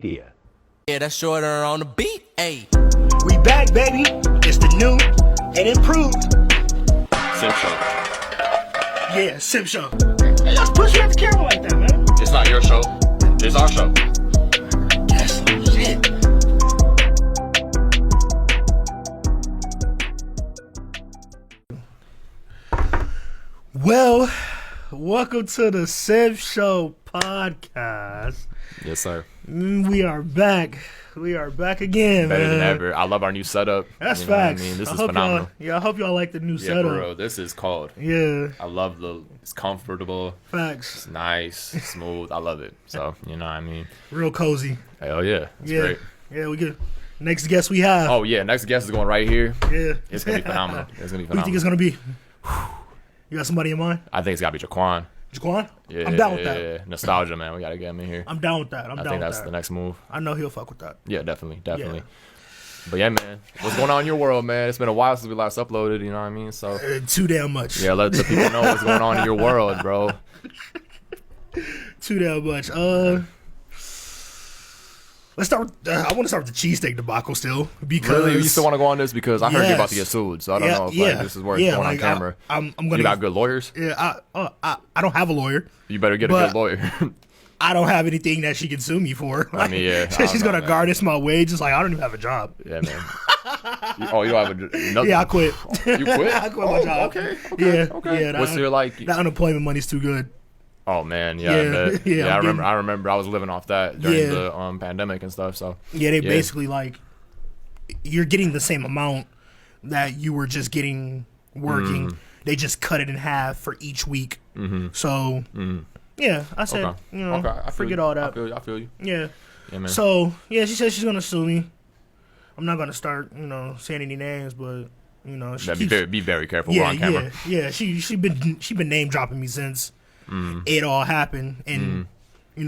Yeah, that's shorter on the beat. Hey, we back, baby. It's the new and improved Simp Show. Yeah, Simp Show. Hey, y'all push you at the camera like that, man. It's not your show. It's our show. Yes, shit. Well, welcome to the Simp Show podcast. Yes, sir. We are back. We are back again, Better man. than ever. I love our new setup. That's you know facts. What I mean, this I is hope phenomenal. I hope y'all like the new Yeah, setup. for real. This is cold. Yeah, I love it's comfortable. facts. It's nice, smooth. I love it. So, you know what I mean? Real cozy. Hell yeah. It's Yeah, great. yeah. We good. Next guest we have. Oh, yeah. Next guest is going right here. Yeah, It's going to be phenomenal. It's going to be Who do you think phenomenal. it's gonna be? You got somebody in mind? I think it's got to be Jaquan. Jaquan? Yeah, I'm down with yeah, that. yeah. Nostalgia, man. We got to get him in here. I'm down with that. I think that's the next move. I know he'll fuck with that. Yeah, definitely. But yeah, man. What's going on in your world, man? It's been a while since we last uploaded, you know what I mean? So Too damn much. yeah, let the people know what's going on in your world, bro. Too damn much. Let's start with, I want to start with the cheesesteak debacle still because Really? You still want to go on this? Because I heard you're about to get Yes. sued, so I don't know if like, this is worth going on camera. I'm gonna. You got good lawyers? Yeah, I don't have a lawyer. You better get a But- good lawyer. I don't have anything that she can sue me for. I mean, yeah, I she's don't gonna know, garnish my wages. Like I don't even have a job. Yeah, man. You don't have a... Yeah, I quit. You quit? I quit my job. Okay. Yeah. What's your, like... The unemployment money's too good. Oh, man. Yeah, I Yeah, bet. yeah, Yeah, I'm I remember I was living off that during Yeah. the pandemic and stuff, so... Yeah, they basically like you're getting the same amount that you were just getting working. They just cut it in half for each week. So yeah, I said Okay. you know Okay, I feel forget you. all that. I feel you. Yeah. Yeah, man. So yeah, she said she's gonna sue me. I'm not gonna start saying any names, but she Yeah, keeps, be very careful. We're on camera. yeah. She been name dropping me since it all happened, and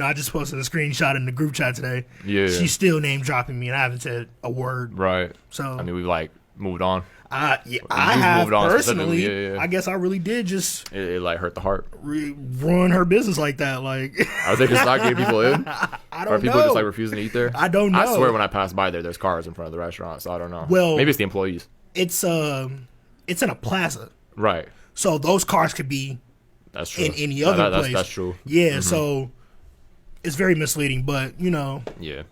I just posted a screenshot in the group chat today. Yeah. She's still name dropping me, and I haven't said a word. Right. So I mean, we've, like, moved on. I You've have moved on personally. specifically, yeah. I guess I really did just It like, hurt the heart. ruin her business like that. Like Are they just not getting people in? I Or don't are people know. just, like, refusing to eat there? I don't know. I swear when I pass by there's cars in front of the restaurant, so I don't know. Well- maybe it's the employees. It's in a plaza, Right. so those cars could be That's true. in any other place. That's true. Yeah, so it's very misleading, but Yeah.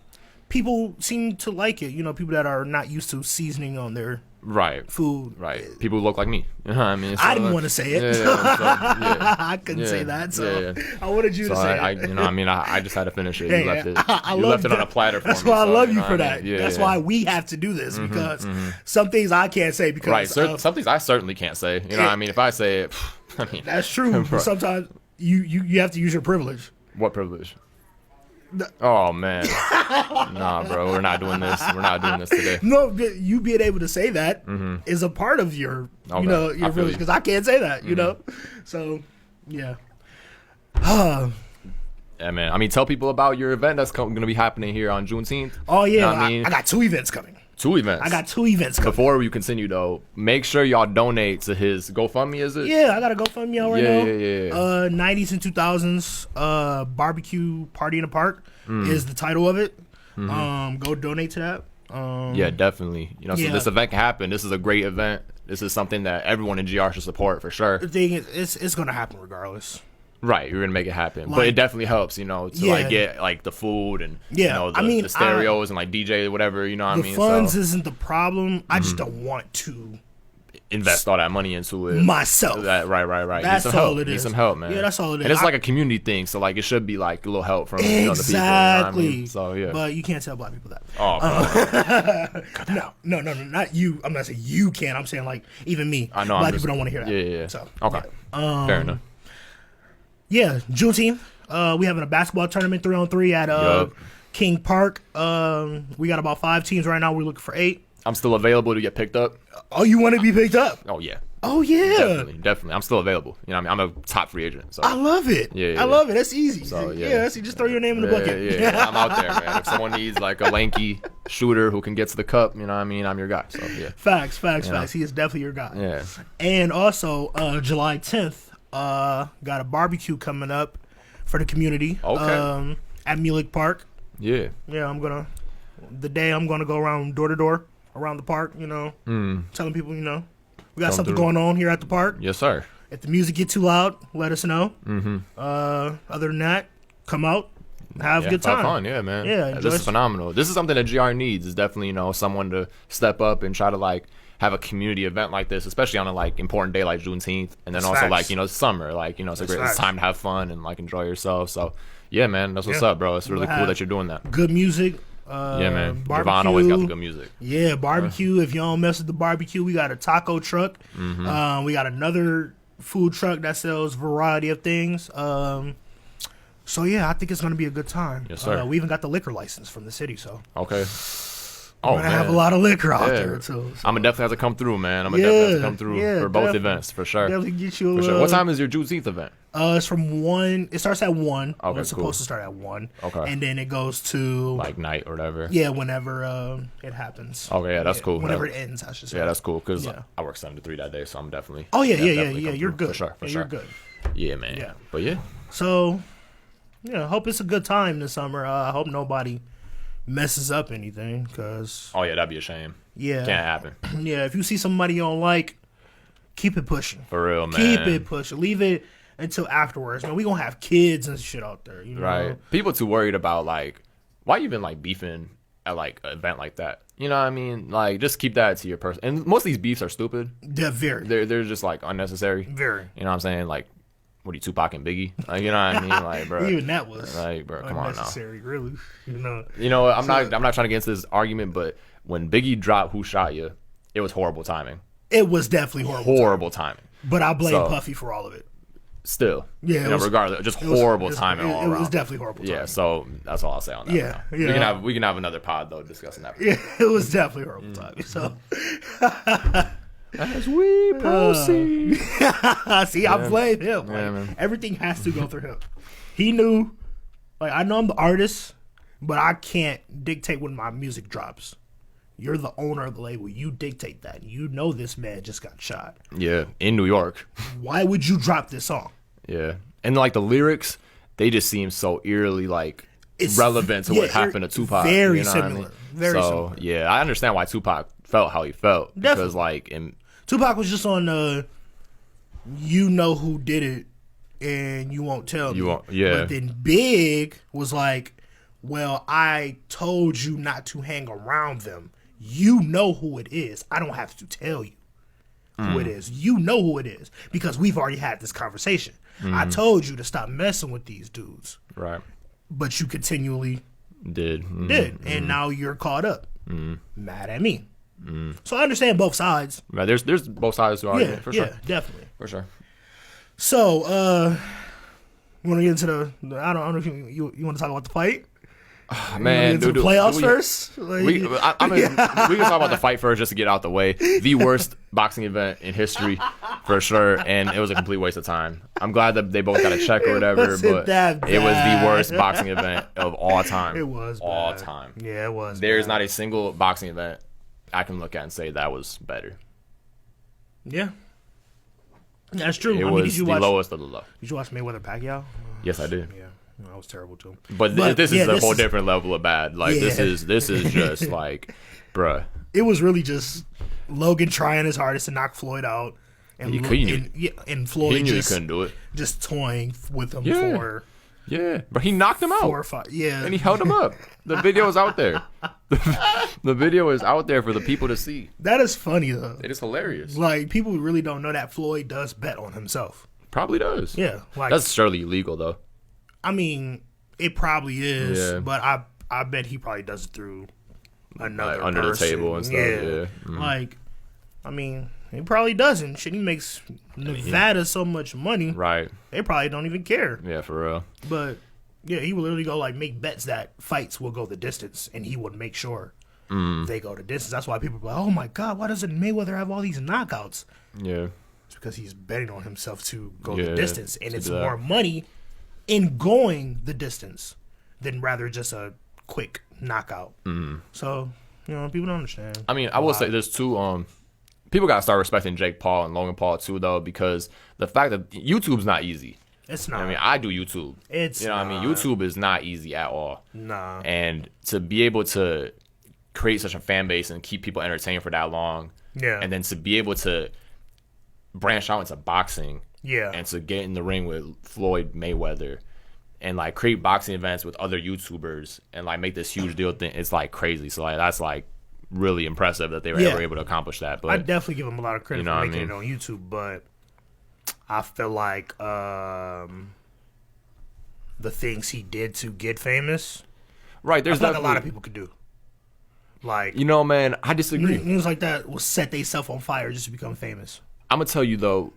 people seem to like it. People that are not used to seasoning on their Right. food. Right. People who look like me. You know what I mean? I didn't want to say it. Yeah. I couldn't say Yeah, that, so yeah. I wanted you So to say I it. I just had to finish it. Hey, You left it. I You love left it on that. a platter for That's me. why I so, love you know for what I that. mean? Yeah, That's yeah. why we have to do this because some things I can't say because Right. Some things I certainly can't say. You know what I mean? If I say it, I mean, that's true. But sometimes you have to use your privilege. what privilege? Oh man, nah, bro, we're not doing this. We're not doing this today. No, you being able to say that is a part of your, Okay. your I feel privilege you. because I can't say that, So, yeah. Yeah, man. I mean, tell people about your event that's going to be happening here on Juneteenth. Oh yeah, You know what I mean? I got 2 events coming. 2 events. I got 2 events coming. Before we continue, though, make sure y'all donate to his GoFundMe. Is it? Yeah, I got a GoFundMe out right Yeah, now. yeah. 90s and 2000s barbecue party in the park is the title of it. Go donate to that. Yeah, definitely. So Yeah. this event can happen. This is a great event. This is something that everyone in GR should support for sure. The thing is, it's gonna happen regardless. Right, you're gonna make it happen, but Like- it definitely helps, to Yeah. like get like the food and Yeah, the stereos and like DJ whatever, you know what I The mean. funds So isn't the problem. I just don't want to invest all that money into it myself. Right. That's Need some all help. it Need is. some help, man. Yeah, that's all it is. And it's like a community thing, so like it should be like a little help from the people. You know what I Exactly. mean? So yeah. But you can't tell black people that. Oh, No, not you. I'm not saying you can. I'm saying like even me. I know. Black people don't want to hear that. Yeah. So Okay. Fair enough. yeah, Juneteenth. We having a basketball tournament 3-on-3 at Yup. King Park. We got about 5 teams right now. We're looking for 8. I'm still available to get picked up. Oh, you want to be picked up? Oh yeah. Oh yeah. Definitely. I'm still available. You know what I mean? I'm a top free agent. So I love it. Yeah. I love it. That's easy. So, yeah. That's easy. Just throw your name in the bucket. Yeah. I'm out there, man. If someone needs like a lanky shooter who can get to the cup, you know what I mean? I'm your guy. So yeah. Facts. He is definitely your guy. Yeah. And also, July 10th, got a barbecue coming up for the community. Okay. At Mulek Park. Yeah. Yeah, I'm gonna go around door to door around the park. Telling people, we got something going on here at the park. Yes, sir. If the music get too loud, let us know. Mm-hmm. Other than that, come out, have a good time. Have fun, yeah, man. Yeah, this is phenomenal. This is something that GR needs. Is definitely someone to step up and try to like have a community event like this, especially on a like important day like Juneteenth, and then also like summer, like it's a great time to have fun and like enjoy yourself. So yeah, man, that's what's up, bro. It's really cool that you're doing that. Good music. Yeah, man. Javon always got the good music. Yeah, barbecue. If you don't mess with the barbecue, we got a taco truck. Mm-hmm. We got another food truck that sells a variety of things. So yeah, I think it's gonna be a good time. Yes, sir. We even got the liquor license from the city, so okay. We're gonna have a lot of liquor out there too. So. I'm gonna definitely have to come through, man. I'm gonna definitely have to come through for both events for sure. Definitely get you. What time is your Juneteenth event? It's from 1. It starts at 1. Okay, it's supposed to start at 1. Okay. And then it goes to like night or whatever. Yeah, whenever it happens. Okay, yeah, that's cool. Whenever it ends, I should say. Yeah, that's cool because I work 7 to 3 that day, so I'm definitely. Oh yeah. You're good. For sure. You're good. Yeah, man. Yeah. But yeah. So, yeah, I hope it's a good time this summer. I hope nobody messes up anything, cause oh yeah, that'd be a shame. Yeah, can't happen. Yeah, if you see somebody you don't like, keep it pushing. For real, man. Keep it pushing. Leave it until afterwards, man. We gonna have kids and shit out there, Right. People too worried about like why you been like beefing at like an event like that. You know what I mean? Like just keep that to your person. And most of these beefs are stupid. They're very. They're just like unnecessary. Very. You know what I'm saying? Like. What are you, Tupac and Biggie? Like, you know what I mean? Like, bro. Even that was like, bro, come on now. Really. I'm not trying to get into this argument, but when Biggie dropped "Who Shot You," it was horrible timing. It was definitely horrible timing. But I blame Puffy for all of it. Still, yeah. Regardless, just horrible timing all around. It was definitely horrible timing. Yeah, so that's all I'll say on that. Yeah. We can have another pod though discussing that. Yeah, it was definitely horrible timing. So. As we proceed. See, I blame him. Everything has to go through him. He knew, like, I know I'm the artist, but I can't dictate when my music drops. You're the owner of the label. You dictate that. You know this man just got shot. Yeah, in New York. Why would you drop this song? Yeah. And, like, the lyrics, they just seem so eerily, like, relevant to what happened to Tupac. Very similar. Very similar. Yeah, I understand why Tupac felt how he felt. Definitely. Because, like, Tupac was just on you know who did it and you won't tell me. But then Big was like, well, I told you not to hang around them. You know who it is. I don't have to tell you who it is. You know who it is because we've already had this conversation. I told you to stop messing with these dudes. Right. But you continually did. And now you're caught up. Mad at me. So I understand both sides. Right, there's both sides to the argument, for sure. Yeah, definitely. For sure. So, you want to get into I don't know if you want to talk about the fight? Man, dude, playoffs first? We can talk about the fight first just to get out the way. The worst boxing event in history, for sure, and it was a complete waste of time. I'm glad that they both got a check or whatever, but it was the worst boxing event of all time. It was all bad. time. Yeah, it was. There's not a single boxing event I can look at and say that was better. Yeah. That's true. It was the lowest of the low. Did you watch Mayweather Pacquiao? Yes, I did. Yeah. That was terrible too. But this is a whole different level of bad. Like this is just like, bruh. It was really just Logan trying his hardest to knock Floyd out, and Floyd he knew he couldn't do it. Just toying with him for. Yeah, but he knocked him out. 4 or 5. Yeah, and he held him up. The video is out there. The video is out there for the people to see. That is funny though. It is hilarious. Like people really don't know that Floyd does bet on himself. Probably does. Yeah, like that's surely illegal though. I mean, it probably is, but I bet he probably does it through another like under person. the table and stuff. Yeah. Like, I mean, he probably doesn't. Shit, he makes Nevada so much money. Right. They probably don't even care. Yeah, for real. But yeah, he would literally go like make bets that fights will go the distance, and he would make sure they go the distance. That's why people are like, oh my God, why doesn't Mayweather have all these knockouts? Yeah. It's because he's betting on himself to go the distance, and it's more money in going the distance than rather just a quick knockout. So, people don't understand. I mean, I will say there's two people gotta start respecting Jake Paul and Logan Paul too though, because the fact that YouTube's not easy. It's not. I mean, I do YouTube. It's what I mean? YouTube is not easy at all. Nah. And to be able to create such a fan base and keep people entertained for that long, and then to be able to branch out into boxing, and to get in the ring with Floyd Mayweather, and like create boxing events with other YouTubers, and like make this huge deal thing, it's like crazy. So like that's like really impressive that they were ever able to accomplish that. But I definitely give him a lot of credit for making it on YouTube, but I feel like the things he did to get famous, there's like a lot of people could do. Like, man, I disagree. Things like that will set themselves on fire just to become famous. I'm gonna tell you though,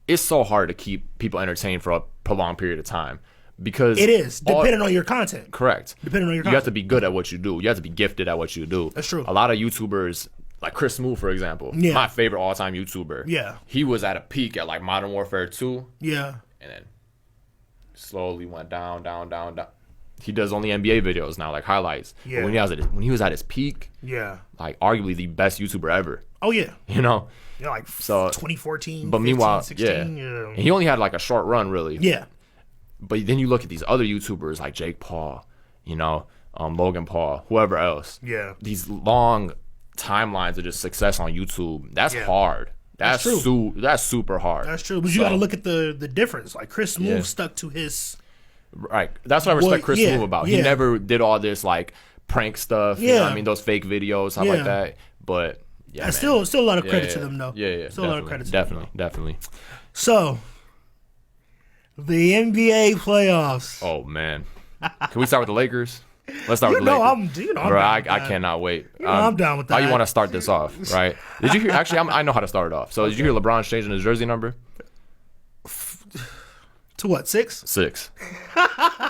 it's so hard to keep people entertained for a prolonged period of time. Because it is depending on your content. Correct. Depending on your content. You have to be good at what you do. You have to be gifted at what you do. That's true. A lot of YouTubers, like Chris Smoove, for example, my favorite all-time YouTuber. Yeah. He was at a peak at like Modern Warfare 2. Yeah. And then slowly went down. He does only NBA videos now, like highlights. Yeah. But when he was at his peak, like arguably the best YouTuber ever. Oh yeah. Yeah, like so 2014. But 15, meanwhile, 16, and he only had like a short run, really. Yeah. But then you look at these other YouTubers like Jake Paul, Logan Paul, whoever else. Yeah. These long timelines of just success on YouTube. That's hard. That's true. That's super hard. That's true. But you got to look at the difference. Like Chris Smoove stuck to his. Right. That's what I respect Chris Smoove about. He never did all this like prank stuff. You know what I mean? Those fake videos, stuff like that. But still a lot of credit to them though. Yeah. Still a lot of credit to them. Definitely. So. The NBA playoffs. Oh man, can we start with the Lakers? Let's start with the Lakers. I'm Bro, down with I that. cannot wait. I'm down with that. How you want to start this off, right? Did you hear? Actually, I know how to start it off. So, did you hear LeBron's changing his jersey number? To what, 6? 6.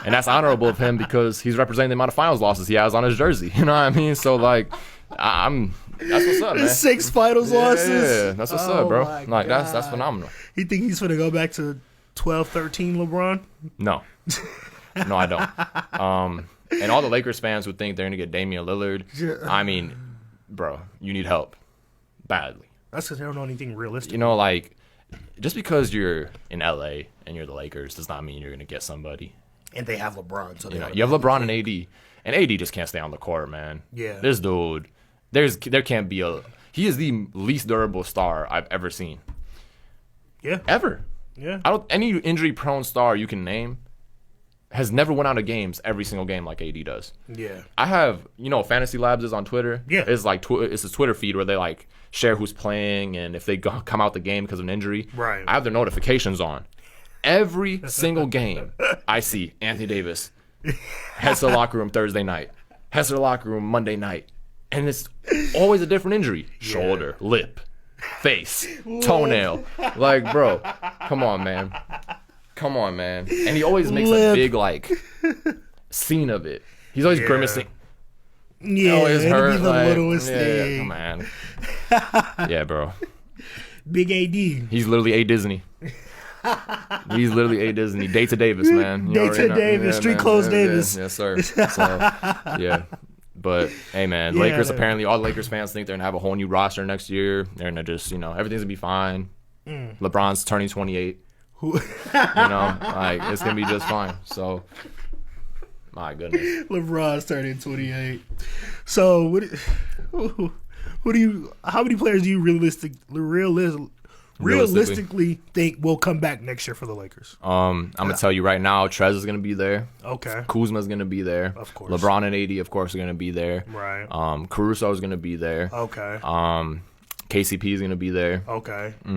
And that's honorable of him because he's representing the amount of finals losses he has on his jersey. You know what I mean? So, like, that's what's up, man. 6 finals losses. Yeah, that's what's up, bro. Like, that's phenomenal. You think he's gonna go back to 12-13 LeBron? No, I don't. And all the Lakers fans would think they're gonna get Damian Lillard. I mean, bro, you need help badly. That's because they don't know anything realistic. Like just because you're in LA and you're the Lakers does not mean you're gonna get somebody. And they have LeBron, so you have LeBron and AD just can't stay on the court, man. Yeah, this dude, there can't be he is the least durable star I've ever seen. Yeah, ever. Yeah. Any injury prone star you can name has never went out of games every single game like AD does. Yeah. I have, Fantasy Labs is on Twitter. Yeah. It's like it's a Twitter feed where they like share who's playing and if they come out the game because of an injury. Right. I have their notifications on. Every single game I see Anthony Davis heads to the locker room Thursday night, heads to the locker room Monday night, and it's always a different injury. Shoulder, lip, face, toenail. Like, bro, come on, man. And he always makes a big, like, scene of it. He's always grimacing. Yeah, always it'll hurt. be the Like, littlest thing. Come on. Yeah, bro. Big AD. He's literally A Disney. He's literally A Disney. Day to Davis, man. Day to Davis. Street clothes Davis. Yes, sir. So, yeah. But, hey, man, Lakers, apparently all Lakers fans think they're going to have a whole new roster next year. They're going to just, everything's going to be fine. LeBron's turning 28. Like, it's going to be just fine. So, my goodness. LeBron's turning 28. So, how many players do you realistically think will come back next year for the Lakers? I'm gonna tell you right now, Trez is gonna be there. Okay. Kuzma's gonna be there. Of course. LeBron and AD, of course, are gonna be there. Right. Caruso is gonna be there. Okay. KCP is gonna be there. Okay. How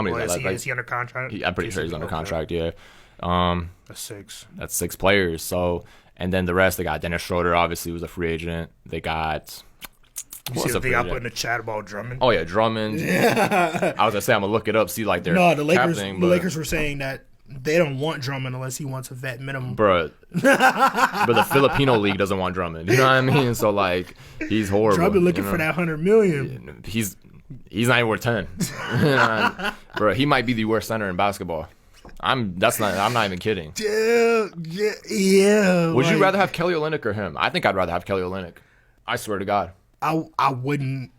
many? Is he under contract? I'm pretty sure he's under contract. Yeah. That's 6. That's 6 players. So, and then the rest, they got Dennis Schroeder. Obviously, was a free agent. They got. You see the thing I put in the chat about Drummond? Oh yeah, Drummond. I was gonna say I'm gonna look it up, see like their the Lakers. The Lakers were saying that they don't want Drummond unless he wants a vet minimum. But the Filipino league doesn't want Drummond. You know what I mean? So like he's horrible. Drummond looking for that $100 million. He's not even worth 10. Bro, he might be the worst center in basketball. I'm not even kidding. Yeah. Would you rather have Kelly Olynyk or him? I think I'd rather have Kelly Olynyk. I swear to God. I wouldn't.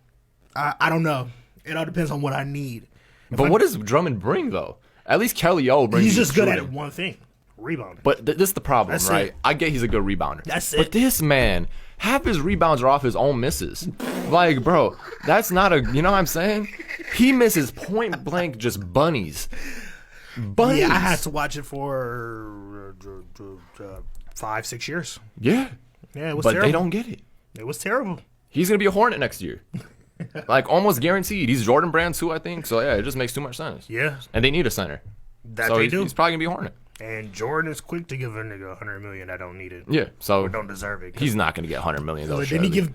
I don't know. It all depends on what I need. But what does Drummond bring though? At least Kelly O brings. He's just good at shooting. one thing, rebounding. But this is the problem, That's right? it. I get he's a good rebounder. That's But it. this man, half his rebounds are off his own misses. Like, bro, that's not a. You know what I'm saying? He misses point blank, just bunnies. Bunnies. Yeah, I had to watch it for 5-6 years. Yeah. Yeah, it was But terrible. they don't get it. It was terrible. He's gonna be a Hornet next year. Like almost guaranteed. He's Jordan Brand too, I think. So yeah, it just makes too much sense. Yeah, And they need a center. that So they he's, do. he's probably gonna be a Hornet. And Jordan is quick to give a nigga $100 million. I don't need it. Yeah. So Or don't deserve it. he's not gonna get $100 million. Though, Didn't he give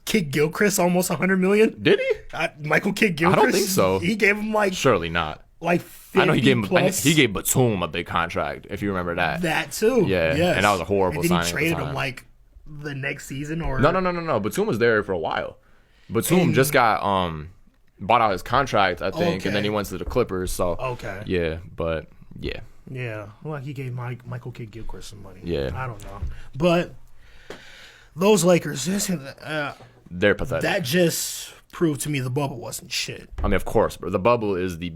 Kid Gilchrist almost $100 million? Did he? Michael Kidd Gilchrist. I don't think so. He gave him like Surely not. 50 I know he gave him. plus. He gave Batum a big contract. If you remember that. that too. Yeah, yes. and that was a horrible and then signing at he the traded time. him like the next season or No. Batum was there for a while. Batum just got bought out his contract, I think, Okay. and then he went to the Clippers. So Okay. yeah, but yeah, Yeah, well, he gave Michael Kidd Gilchrist some money. Yeah. I don't know, but those Lakers, they're pathetic. that just proved to me the bubble wasn't shit. I mean, of course, bro. The bubble is the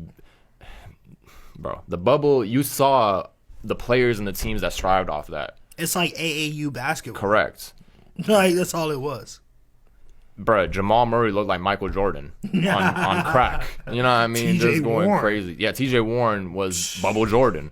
bubble. You saw the players and the teams that strived off that. It's like AAU basketball. Correct, Like that's all it was. bro. Jamal Murray looked like Michael Jordan on crack. You know what I mean? T.J. Just going Warren. crazy. Yeah, T.J. Warren was bubble Jordan.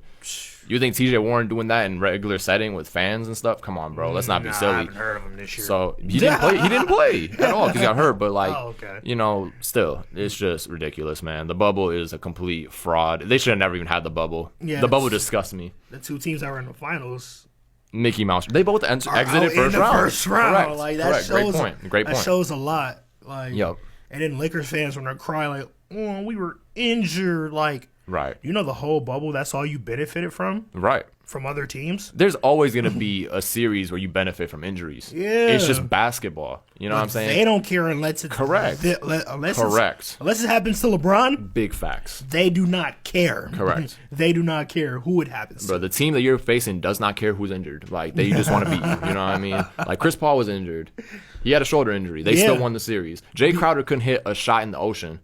You think T.J. Warren doing that in regular setting with fans and stuff? Come on, bro. Let's not be I silly. haven't heard of him this year. So he didn't play. He didn't play at all because he got hurt. But like, Oh, okay. you know, still, it's just ridiculous, man. The bubble is a complete fraud. They should have never even had the bubble. Yeah, the bubble it's- disgusts me. the two teams that were in the finals Mickey Mouse. They both exited are out first in the round. first round. Correct. Like that Correct. shows. Great point. Great That point. shows a lot. Like, Yep. and then Lakers fans when they're crying like, "Oh, we were injured." Like, Right. you know, the whole bubble. That's all you benefited from Right. other teams. There's always going to be a series where you benefit from injuries. Yeah. It's just basketball. You know what I'm saying? They don't care unless it's Correct. Correct. Unless it happens to LeBron, Big facts. they do not care. Correct. They do not care who it happens Bro, to. the team that you're facing does not care who's injured. Like, they just want to beat you. You know what I mean? Like, Chris Paul was injured. He had a shoulder injury. They still Yeah. won the series. Jay Crowder couldn't hit a shot in the ocean,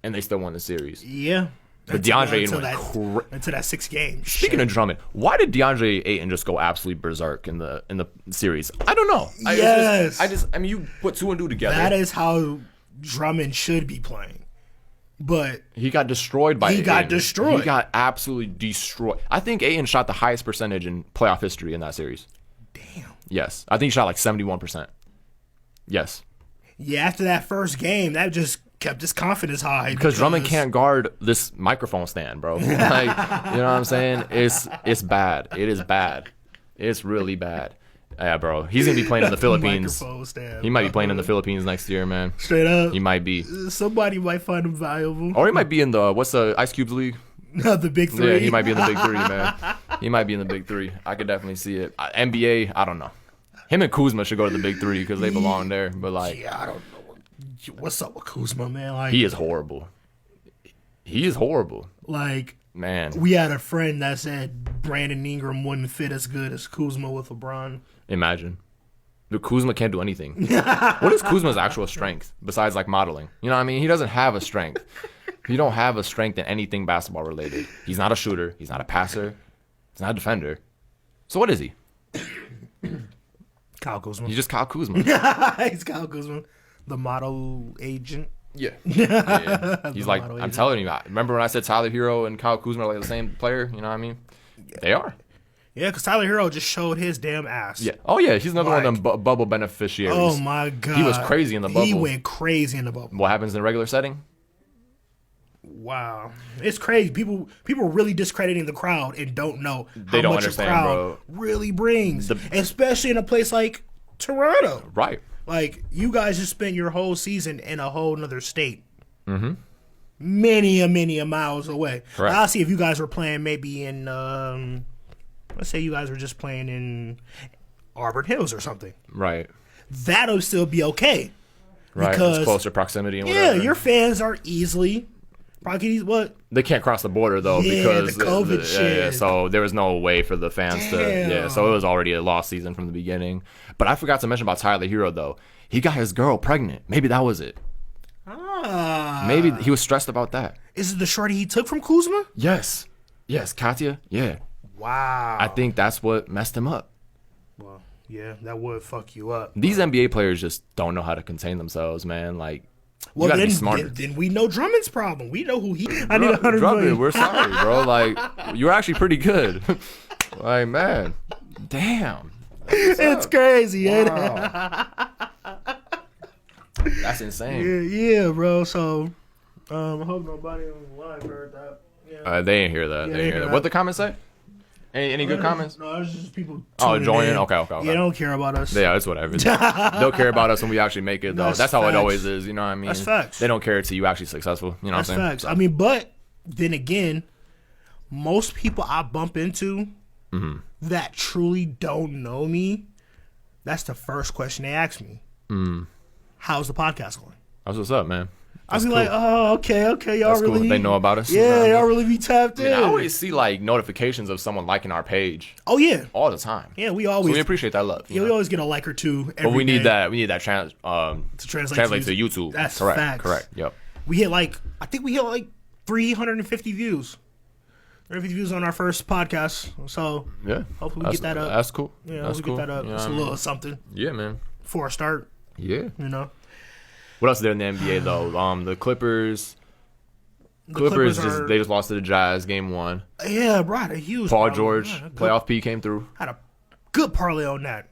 and they still won the series. Yeah. But DeAndre Ayton until went into that 6 games. Speaking of Drummond, why did DeAndre Ayton just go absolutely berserk in the series? I don't know. Yes. I mean, you put two and two together. That is how Drummond should be playing. But He got destroyed by He got Ayton. destroyed. He got absolutely destroyed. I think Ayton shot the highest percentage in playoff history in that series. damn. Yes. I think he shot like 71%. Yes. Yeah, after that first game, that just kept his confidence high. Because Drummond can't guard this microphone stand, bro. Like, you know what I'm saying? It's bad. It is bad. It's really bad. Yeah, bro. He's going to be playing in the Philippines. Microphone stand, He might be bro. playing in the Philippines next year, man. Straight up. He might be. Somebody might find him valuable. Or he might be in the, what's the Ice Cube's league? The big three. Yeah, he might be in the big three, man. He might be in the big three. I could definitely see it. NBA, I don't know. Him and Kuzma should go to the big three because they belong there. But, like, Yeah, I don't know. What's up with Kuzma, man? Like, he is horrible. He is horrible. like Man, we had a friend that said Brandon Ingram wouldn't fit as good as Kuzma with LeBron. imagine. Dude, Kuzma can't do anything. What is Kuzma's actual strength besides, like, modeling? You know what I mean? He doesn't have a strength. He don't have a strength in anything basketball related. He's not a shooter. He's not a passer. He's not a defender. So what is he? Kyle Kuzma. He's just Kyle Kuzma. He's Kyle Kuzma, the model agent. Yeah. Yeah. He's like, model I'm agent. telling you, remember when I said Tyler Hero and Kyle Kuzma are like the same player? You know what I mean? They are. Yeah, because Tyler Hero just showed his damn ass. Yeah. Oh, yeah. He's another one of Like- them bubble beneficiaries. Oh my god. He was crazy in the He bubble. went crazy in the bubble. What happens in a regular setting? Wow, it's crazy. People are really discrediting the crowd and don't know They how don't much understand, a crowd bro. really brings, especially in a place like Toronto. Right. Like, you guys just spent your whole season in a whole nother state. Mm-hmm. Many a miles away. Correct. I'll see if you guys were playing maybe in, let's say you guys were just playing in Auburn Hills or something. Right. That'll still be okay. Right. Because- It's closer proximity and Yeah, whatever. your fans are easily, probably what? They can't cross the border though Yeah, because the COVID shit. Yeah, so there was no way for the fans to. Damn. Yeah, so it was already a lost season from the beginning. But I forgot to mention about Tyler Hero though. He got his girl pregnant. Maybe that was it. Maybe he was stressed about that. Is it the shorty he took from Kuzma? Yes, Katya. Yeah. Wow. I think that's what messed him up. Well, yeah, that would fuck you up. These NBA players just don't know how to contain themselves, man. Like, well, you gotta then, be smarter. Then we know Drummond's problem. We know who he. I need 100 Drummond, million. we're sorry, bro. Like, you're actually pretty good. Like, man, damn. It's crazy. Wow. That's insane. Yeah, bro. So, I hope nobody on the live heard that. Yeah. They didn't hear that. Yeah, They didn't hear that. What the comments say? Any good comments? No, it's just people. Joining. In. Okay. Yeah, they don't care about us. Yeah, it's whatever. They'll care about us when we actually make it, though. That's how it always is. You know what I mean? That's facts. They don't care until you actually successful. You know what I'm saying? Facts. I mean, but then again, most people I bump into that truly don't know me, that's the first question they ask me. How's the podcast going? That's what's up, man. I'll be like, oh, okay, y'all That's really. Cool. They know about us. Yeah, y'all really be tapped in. I always see like notifications of someone liking our page. Oh yeah, all the time. Yeah, we always. So we appreciate that love. Yeah, we always get a like or two. But we need day. that. We need that to translate to YouTube. That's correct. Facts. Correct. Yep. We hit I think we hit 350 views. 350 views on our first podcast. So yeah, hopefully we get that up. That's cool. Yeah, that's cool. Get that up. It's a little something. Yeah, man. For a start. Yeah. You know. What else is there in the NBA though? The Clippers. Clippers just lost to the Jazz game 1. Yeah, right. A huge Paul George playoff P came through. Had a good parlay on that.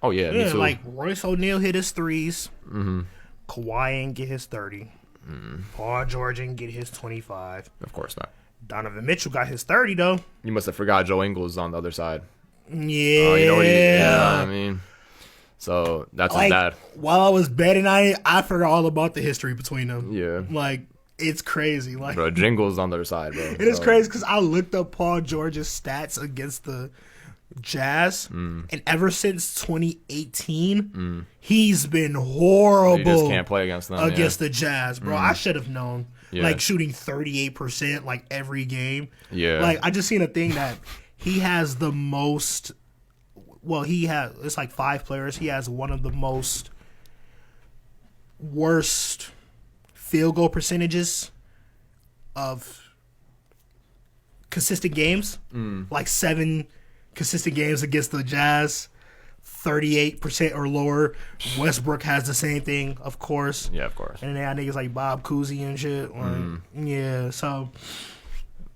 Oh yeah, me too. Like Royce O'Neal hit his threes. Kawhi ain't get his 30. Paul George ain't get his 25. Of course not. Donovan Mitchell got his 30 though. You must have forgot Joe Ingles on the other side. Yeah. You know what I mean? So that's his dad. While I was betting, I forgot all about the history between them. Yeah. Like, it's crazy. Like, bro, Jingles on the other side, bro. It is crazy because I looked up Paul George's stats against the Jazz, and ever since 2018, he's been horrible. You just can't play against them. The Jazz, bro. I should have known. Yeah. Like, shooting 38%, like, every game. Yeah. Like, I just seen a thing that he has the most... Well, it's like 5 players. He has one of the most worst field goal percentages of consistent games. Like 7 consistent games against the Jazz, 38% or lower. Westbrook has the same thing, of course. Yeah, of course. And then I niggas like Bob Cousy and shit. Like, yeah, so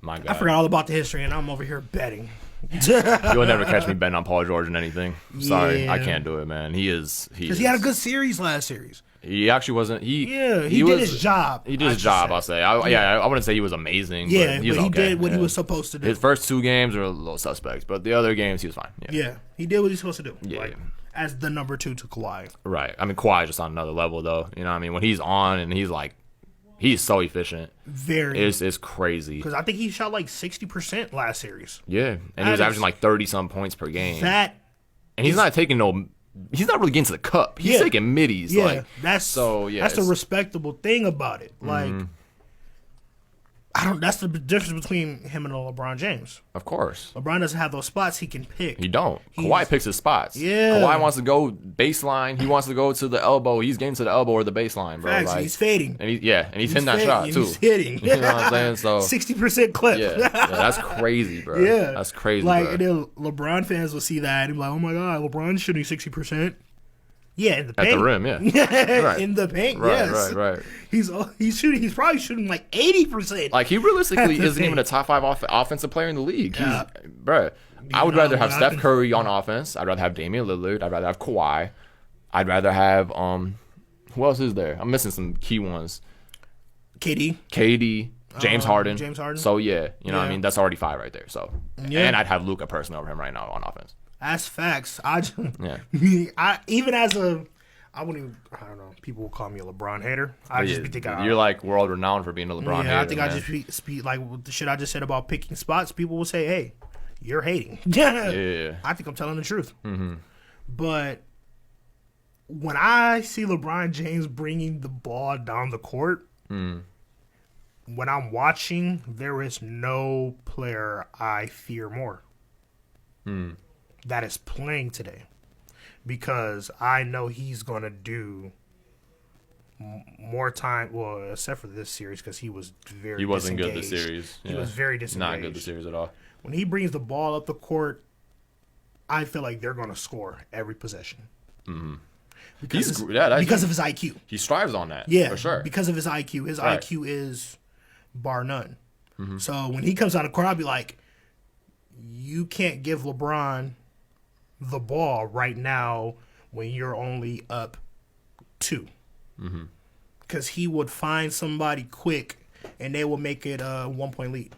my God. I forgot all about the history, and I'm over here betting. You'll never catch me betting on Paul George in anything. Sorry, Yeah. I can't do it, man. Because he had a good series last series. He actually wasn't. He did his job. He did his job. I'll say. I wouldn't say he was amazing. Yeah, but he okay. Did what he was supposed to do. His first 2 games were a little suspects, but the other games he was fine. Yeah, he did what he's supposed to do. Yeah, like, as the number 2 to Kawhi. Right. I mean, Kawhi just on another level, though. You know what I mean? When he's on and he's so efficient. Very. It's crazy. Because I think he shot like 60% last series. Yeah, and he was averaging like 30-some points per game. And he's not taking he's not really getting to the cup. He's taking middies. Yeah, that's a respectable thing about it. Like, that's the difference between him and LeBron James. Of course. LeBron doesn't have those spots he can pick. He don't. Kawhi picks his spots. Yeah. Kawhi wants to go baseline. He wants to go to the elbow. He's getting to the elbow or the baseline, bro. Facts, he's fading. And he's hitting that shot, too. He's hitting. You know what I'm saying? So 60% clip. Yeah, that's crazy, bro. Yeah. That's crazy, like, bro. And then LeBron fans will see that and be like, oh, my God, LeBron's shooting 60%. Yeah, in the paint. At the rim, yeah. Right. In the paint, right, yes. Right. He's probably shooting like 80%. Like, he realistically isn't even a top 5 offensive player in the league. Bro, I would rather have Steph Curry on offense. I'd rather have Damian Lillard. I'd rather have Kawhi. I'd rather have who else is there? I'm missing some key ones. KD, James Harden. So yeah, you know what I mean? That's already 5 right there. So and I'd have Luka personally over him right now on offense. That's facts. I don't know. People will call me a LeBron hater. I just be thinking you're like world renowned for being a LeBron hater. I think man. I just speak like the shit I just said about picking spots. People will say, "Hey, you're hating." Yeah. I think I'm telling the truth. But when I see LeBron James bringing the ball down the court, when I'm watching, there is no player I fear more. That is playing today, because I know he's gonna do more time. Well, except for this series because he was very. He wasn't good disengaged. this series. He was very disengaged. Not good this series at all. When he brings the ball up the court, I feel like they're going to score every possession. Mm-hmm. Because of his IQ. He strives on that. Yeah, for sure. Because of his IQ. His Right. IQ is bar none. Mm-hmm. So when he comes out of court, I'll be like, you can't give LeBron the ball right now when you're only up 2. Because he would find somebody quick and they will make it a 1-point lead.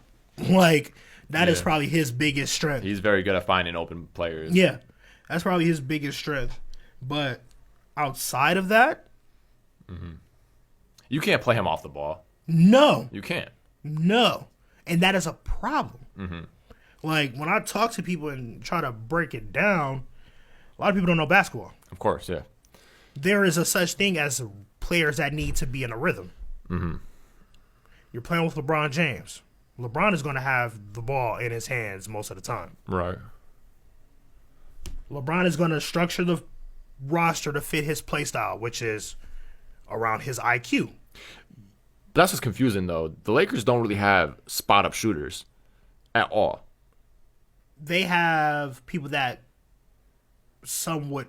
Like, that is probably his biggest strength. He's very good at finding open players. Yeah, that's probably his biggest strength. But outside of that, You can't play him off the ball. no. You can't. No. And that is a problem. Like, when I talk to people and try to break it down, a lot of people don't know basketball. Of course, yeah. There is a such thing as players that need to be in a rhythm. You're playing with LeBron James. LeBron is going to have the ball in his hands most of the time. Right. LeBron is going to structure the roster to fit his play style, which is around his IQ. That's what's confusing, though. The Lakers don't really have spot-up shooters at all. They have people that some would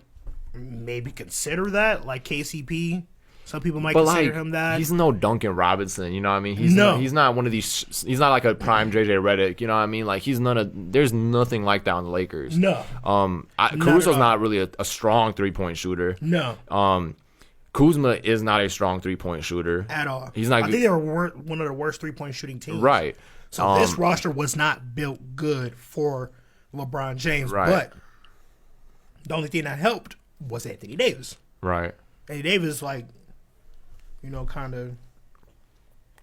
maybe consider that, like KCP. Some people might consider him that. He's no Duncan Robinson, you know what I mean? He's not one of these. He's not like a prime JJ Redick, you know what I mean? Like, he's none of. There's nothing like that on the Lakers. No. Caruso's not really a strong 3-point shooter. No. Kuzma is not a strong 3-point shooter At all. He's not. I think they were one of the worst 3-point shooting teams. Right. So this roster was not built good for LeBron James. Right. But the only thing that helped was Anthony Davis. Right. Anthony Davis, kind of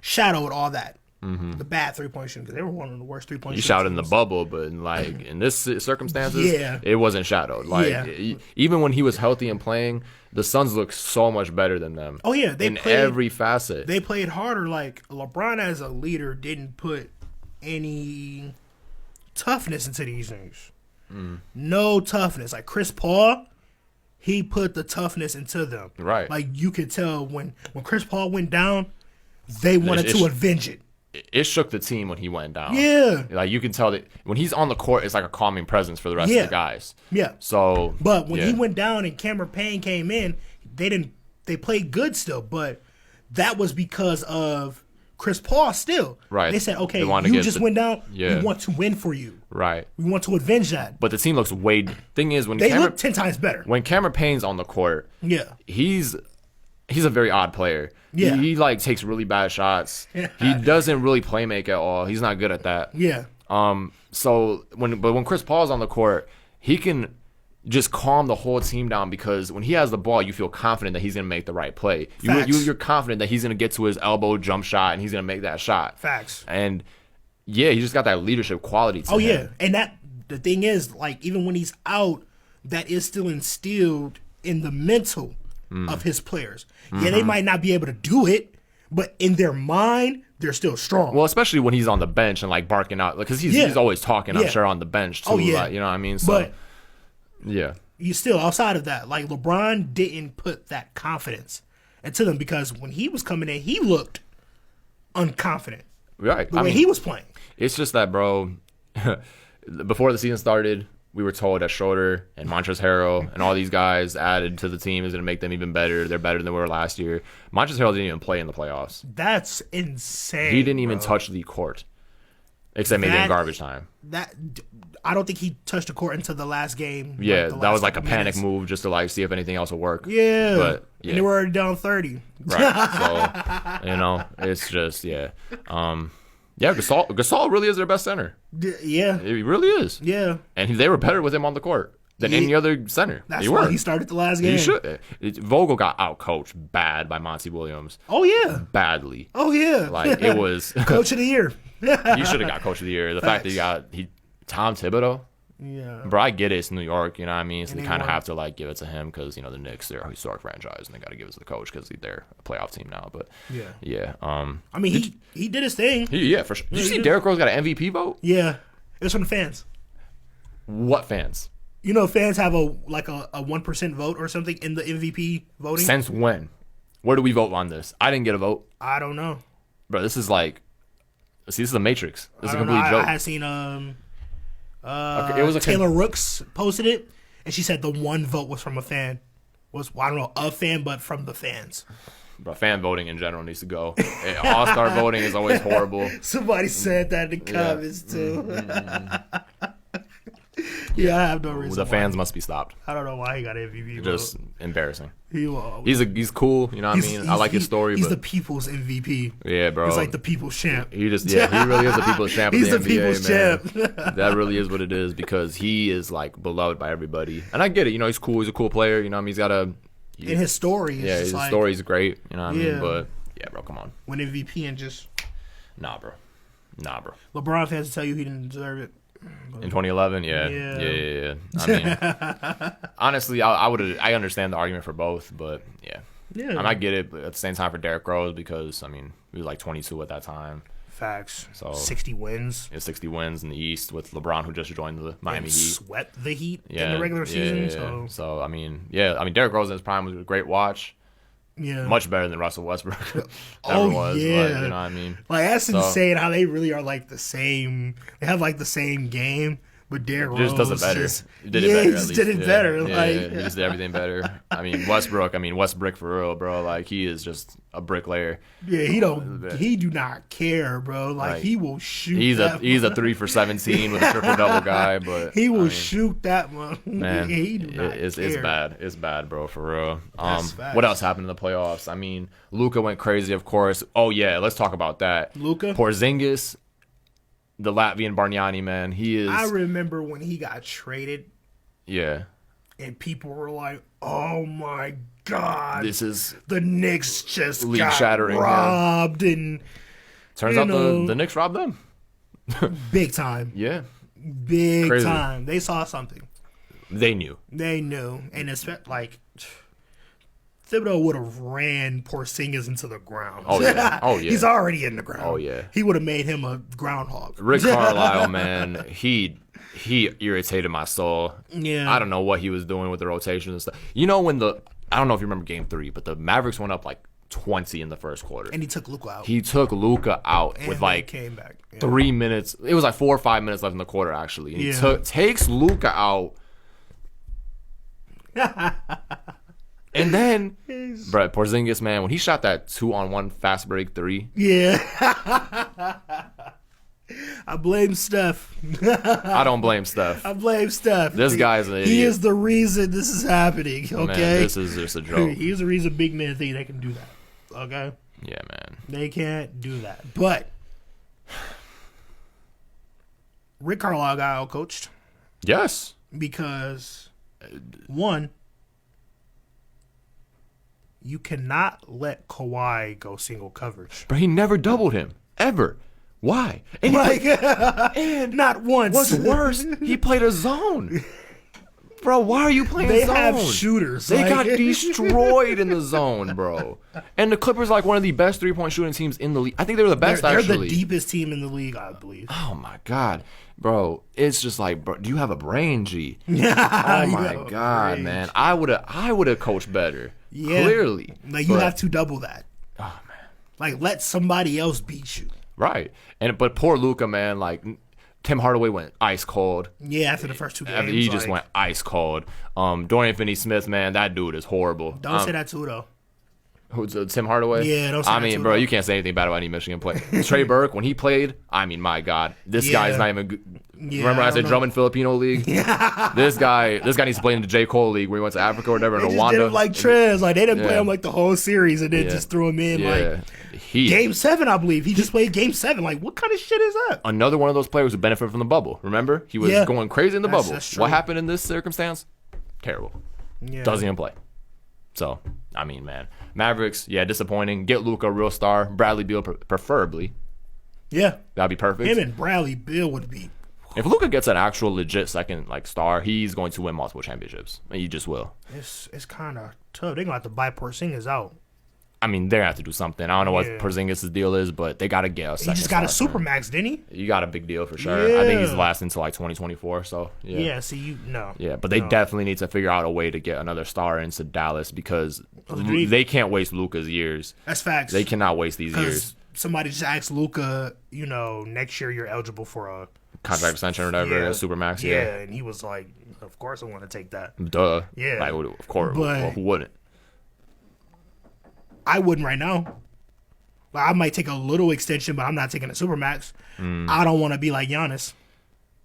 shadowed all that. The bad 3-point shooting, because they were one of the worst 3-point You shooting shouted in the teams. bubble, but in this circumstances, it wasn't shadowed. Even when he was healthy and playing, the Suns looked so much better than them. Oh, yeah. In every facet. They played harder. Like, LeBron as a leader didn't put any toughness into these things. No toughness. Like, Chris Paul, he put the toughness into them. Right. Like, you could tell when Chris Paul went down, they wanted to avenge it. It shook the team when he went down. Yeah. Like, you can tell that when he's on the court, it's like a calming presence for the rest of the guys. Yeah. So, but when he went down and Cameron Payne came in, they played good still, but that was because of Chris Paul still. Right. They said, okay, you just went down. Yeah. We want to win for you. Right. We want to avenge that. But the team looks thing is, when they look 10 times better. When Cameron Payne's on the court, he's a very odd player. Yeah. He takes really bad shots. He doesn't really play make at all. He's not good at that. Yeah. So when Chris Paul's on the court, he can just calm the whole team down, because when he has the ball, you feel confident that he's going to make the right play. You're confident that he's going to get to his elbow jump shot and he's going to make that shot. Facts. And he just got that leadership quality to him. Yeah. And the thing is, like, even when he's out, that is still instilled in the mental of his players. Yeah, they might not be able to do it, but in their mind, they're still strong. Well, especially when he's on the bench and barking out, because he's always talking. I'm sure on the bench too. You know what I mean? So, but you still, outside of that, like, LeBron didn't put that confidence into them, because when he was coming in, he looked unconfident. Right. The way he was playing. It's just that, bro. Before the season started, we were told that Schroeder and Montrezl Harrell and all these guys added to the team is going to make them even better. They're better than they were last year. Montrezl Harrell didn't even play in the playoffs. That's insane. He didn't even touch the court, except maybe in garbage time. I don't think he touched the court until the last game. Yeah, that was like a panic move just to see if anything else would work. Yeah, but and they were already down 30. Right. So it's just Gasol really is their best center. Yeah. He really is. Yeah. And they were better with him on the court than any other center. That's why he started the last game. He should. Vogel got out-coached bad by Monty Williams. Oh, yeah. Badly. Oh, yeah. It was... Coach of the year. He should have got Coach of the Year. The fact that he got Tom Thibodeau. Yeah. Bro, I get it. It's New York, you know what I mean? So they kind of have to give it to him, because, the Knicks, they're a historic franchise, and they got to give it to the coach because they're a playoff team now. But yeah. I mean, he did his thing. For sure. Did you see Derrick Rose got an MVP vote? Yeah. It was from the fans. What fans? Fans have a 1% vote or something in the MVP voting. Since when? Where do we vote on this? I didn't get a vote. I don't know. Bro, this is like... See, this is a Matrix. This is a I don't complete know. joke. I had seen Okay, it was a Taylor Rooks posted it, and she said the one vote was from a fan. I don't know, a fan, but from the fans. Bro, fan voting in general needs to go. All-star voting is always horrible. Somebody said that in the comments, too. Yeah, I have no reason. The fans must be stopped. I don't know why he got MVP. Just embarrassing. He's cool, you know what I mean? I like his story. He's but the people's MVP. Yeah, bro. He's like the people's champ. He really is the people's champ. He's of the NBA, people's man. champ. That really is what it is because he is like beloved by everybody. And I get it, you know, he's cool. He's a cool player. You know what I mean? He's got a... And his story is his like, story's great. You know what I mean? Yeah. But yeah, bro, come on. Win MVP and just... Nah, bro. LeBron fans tell you he didn't deserve it. In 2011, yeah. I mean, honestly, I understand the argument for both, but yeah. I get it, but at the same time for Derrick Rose because I mean he was like 22 at that time. Facts. So 60 wins. Yeah, 60 wins in the East with LeBron who just joined the Miami Heat. Swept the Heat in the regular season. So I mean, Derrick Rose in his prime was a great watch. Yeah. Much better than Russell Westbrook ever was. Yeah. Like, you know what I mean? Like, that's insane how they really are like the same. They have like the same game, but Derrick Rose just does it better. He did it better. He just did it better. He just did everything better. I mean, West Brick for real, bro. Like, he is just a bricklayer. Yeah, he do not care, bro. Like he will shoot. He's a 3 for 17 with a triple double guy, but he will shoot that one. Man, he do not it's care. bad. It's bad, bro, for real. Facts. What else happened in the playoffs? I mean, Luka went crazy, of course. Oh yeah, let's talk about that. Luka Porzingis, the Latvian Bargnani, man. He is. I remember when he got traded. Yeah. And people were like, "Oh my God, this is the Knicks just league got shattering, robbed." And turns out the Knicks robbed them. Big time. Yeah. Big Crazy. time. They saw something. They knew. And it's like Thibodeau would have ran Porzingis into the ground. Oh yeah. He's already in the ground. Oh yeah. He would have made him a groundhog. Rick Carlisle, man, he irritated my soul. Yeah. I don't know what he was doing with the rotation and stuff. You know I don't know if you remember Game 3, but the Mavericks went up like 20 in the first quarter. And he took Luka out. He took Luka out And with they like came back. Yeah. 3 minutes. It was like 4 or 5 minutes left in the quarter actually. And he takes Luka out. And then, bro, Porzingis, man, when he shot that 2-on-1 fast break 3. Yeah. I blame Steph. I don't blame Steph. I blame Steph. This guy's an idiot. He is the reason this is happening, okay? Man, this is just a joke. He's the reason big men think they can do that, okay? Yeah, man. They can't do that. But Rick Carlisle got out-coached. Yes. Because, one, you cannot let Kawhi go single coverage. But he never doubled him. Ever. Why? And And not once. What's worse, he played a zone. Bro, why are you playing They zone? have shooters. They got destroyed in the zone, bro. And the Clippers are like one of the best three-point shooting teams in the league. I think they were the best, they're actually. the deepest team in the league, I believe. Oh, my God. Bro, it's just like, bro, do you have a brain, G? Yeah. Oh, my God, man. I would have coached better. Yeah. Clearly. Like, you have to double that. Oh, man. Like, let somebody else beat you. Right. But poor Luka, man, like Tim Hardaway went ice cold. Yeah, after the first two games. He just went ice cold. Dorian Finney-Smith, man, that dude is horrible. Don't say that too, though. Who's Tim Hardaway? Yeah, don't say that too, bro, though. you can't say anything bad about any Michigan player. Trey Burke, when he played, I mean, my God, this guy's not even good. Remember I said Drummond Filipino League? Yeah. This guy needs to play in the J. Cole League where he went to Africa or whatever. They in just Rwanda. did him like Trez. Like, they didn't play him like the whole series and then just threw him in like Game 7, I believe. He just played Game 7. Like, what kind of shit is that? Another one of those players who benefited from the bubble. Remember? He was going crazy in the bubble. What happened in this circumstance? Terrible. Yeah. Doesn't even play. So, I mean, man. Mavericks, disappointing. Get Luka, real star. Bradley Beal, preferably. Yeah. That'd be perfect. Him and Bradley Beal would be. If Luka gets an actual legit second star, he's going to win multiple championships. He just will. It's kind of tough. They're going to have to buy Porzingis out. I mean, they're gonna have to do something. I don't know what Yeah. Porzingis' deal is, but they gotta get a second. He just got a star for him. supermax, didn't he? You got a big deal for sure. I think he's Yeah. lasting until like 2024. So yeah. Yeah. See, no. Yeah, but they definitely need to figure out a way to get another star into Dallas because Agreed. they can't waste Luka's years. That's facts. They cannot waste these years. Because somebody just asked Luka, next year you're eligible for a Contract extension or whatever, Supermax. Yeah, and he was like, of course I want to take that. Duh. Yeah. Like, of course. But- Well, who wouldn't? I wouldn't right now. Like, I might take a little extension, but I'm not taking a supermax. I don't want to be like Giannis.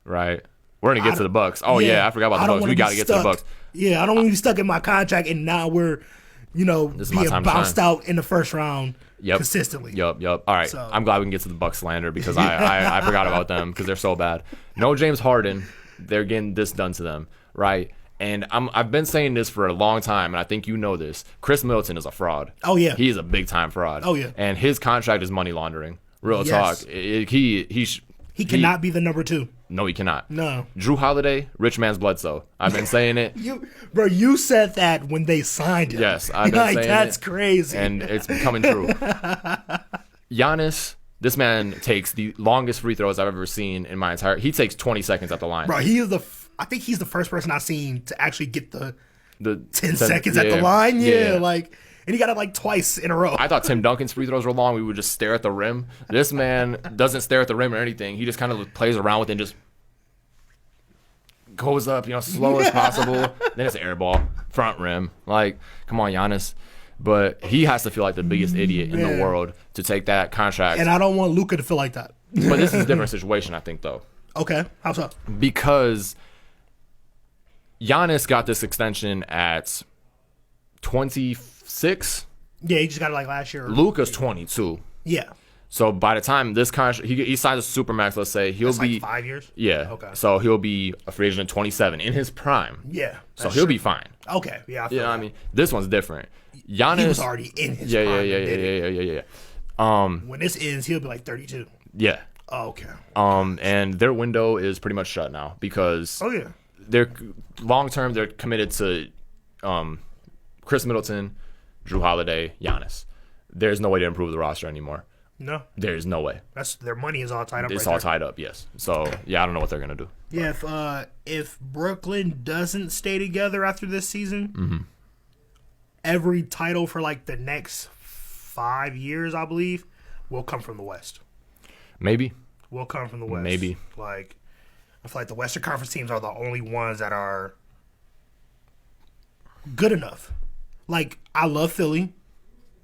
Right. We're gonna get to the Bucks. Oh yeah, I forgot about the don't Bucks. wanna We be got to get to the stuck. Bucks. Yeah, I don't want to be stuck in my contract, and now we're, is my being time to bounced shine. out in the first round Yep. consistently. Yup. All right. So- I'm glad we can get to the Bucks slander because I forgot about them because they're so bad. No James Harden. They're getting this done to them, right? And I've been saying this for a long time, and I think you know this. Chris Middleton is a fraud. Oh, yeah. He is a big time fraud. Oh, yeah. And his contract is money laundering. Real Yes. talk. He cannot be the number 2. No, he cannot. No. Drew Holiday, rich man's Bledsoe. I've been saying it. You said that when they signed him. Yes, I've been like, saying that's it, crazy. and it's becoming true. Giannis, this man takes the longest free throws I've ever seen in my entire. He takes 20 seconds at the line. Bro, I think he's the first person I've seen to actually get the The 10 seconds at the line. Yeah, and he got it like twice in a row. I thought Tim Duncan's free throws were long. We would just stare at the rim. This man doesn't stare at the rim or anything. He just kind of plays around with it and just goes up, slow as possible. Then it's an air ball, front rim. Like, come on, Giannis. But he has to feel like the biggest idiot in the world to take that contract. And I don't want Luka to feel like that. But this is a different situation, I think, though. Okay, how so? Because Giannis got this extension at 26. Yeah, he just got it like last year. Luka's 22. Yeah, So by the time this contract, he signs a supermax, let's say, he'll it's be like 5 years. Yeah. Okay. So he'll be a free agent at 27 in his prime. Yeah, So that's he'll true. be fine. Okay, yeah, I feel You know what I that. mean? This one's different. Giannis He was already in his yeah, prime. yeah. When this ends, he'll be like 32. Yeah. Oh, okay. And their window is pretty much shut now because Oh, yeah. they're long term. They're committed to Chris Middleton, Drew Holiday, Giannis. There's no way to improve the roster anymore. No, There's no way. their money is all tied up. It's right all there. tied up. Yes. So yeah, I don't know what they're gonna do. Yeah, if Brooklyn doesn't stay together after this season, every title for like the next 5 years, I believe, will come from the West. Maybe. Will come from the West. Maybe. Like, I feel like the Western Conference teams are the only ones that are good enough. Like, I love Philly.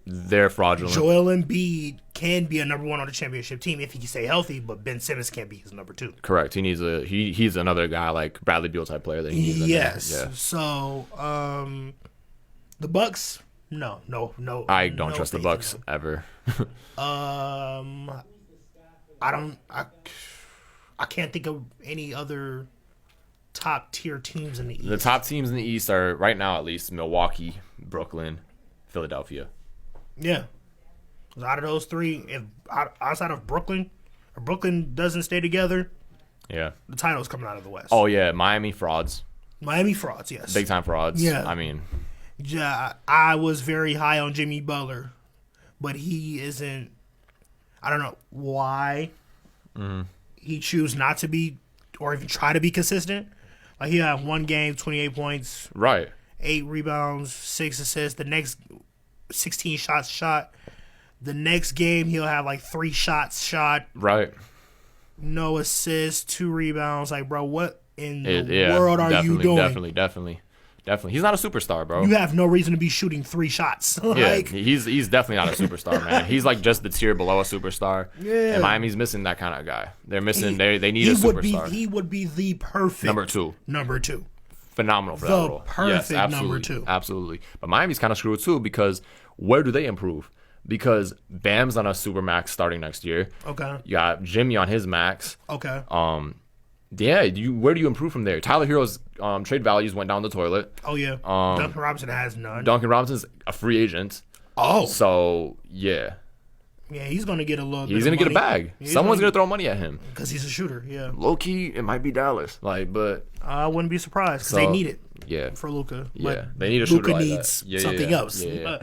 They're fraudulent. Joel Embiid can be a number 1 on the championship team if he can stay healthy, but Ben Simmons can't be his number 2. Correct. He needs he's another guy like Bradley Beal type player that he needs. Yes. Yeah. So, the Bucks, no. I don't no trust the faith in Bucks them. ever. I can't think of any other top tier teams in the East. The top teams in the East are right now at least Milwaukee, Brooklyn, Philadelphia. Yeah. Out of those three, if outside of Brooklyn, if Brooklyn doesn't stay together, Yeah. the title's coming out of the West. Oh yeah, Miami frauds, Miami frauds, yes. big time frauds. Yeah. I mean, Yeah, I was very high on Jimmy Butler, but he isn't. I don't know why he choose not to be, or even try to be consistent. Like, he had one game, 28 points, right. 8 rebounds, 6 assists. The next 16 shots shot. The next game he'll have like 3 shots shot, Right. no assists, 2 rebounds. Like, bro, what in the Yeah, world are you doing? Definitely. He's not a superstar, bro. You have no reason to be shooting 3 shots. Yeah, like, he's definitely not a superstar, man. He's like just the tier below a superstar. Yeah. And Miami's missing that kind of guy. They're missing. They need a superstar. He would be the perfect Number 2. Number 2. Phenomenal for The that role. perfect Yes, absolutely, number 2. Absolutely. But Miami's kind of screwed too because where do they improve? Because Bam's on a super max starting next year. Okay. You got Jimmy on his max. Okay. Yeah, where do you improve from there? Tyler Hero's trade values went down the toilet. Oh yeah. Duncan Robinson has none. Duncan Robinson's a free agent. Oh. So yeah, Yeah, he's gonna get a little. he's gonna get a bag. Someone's gonna throw money at him. because he's a shooter. Yeah. Low key, it might be Dallas. But I wouldn't be surprised because they So, need it yeah, for Luka. yeah, they need a shooter Luka like needs that. Yeah, something yeah, else. yeah.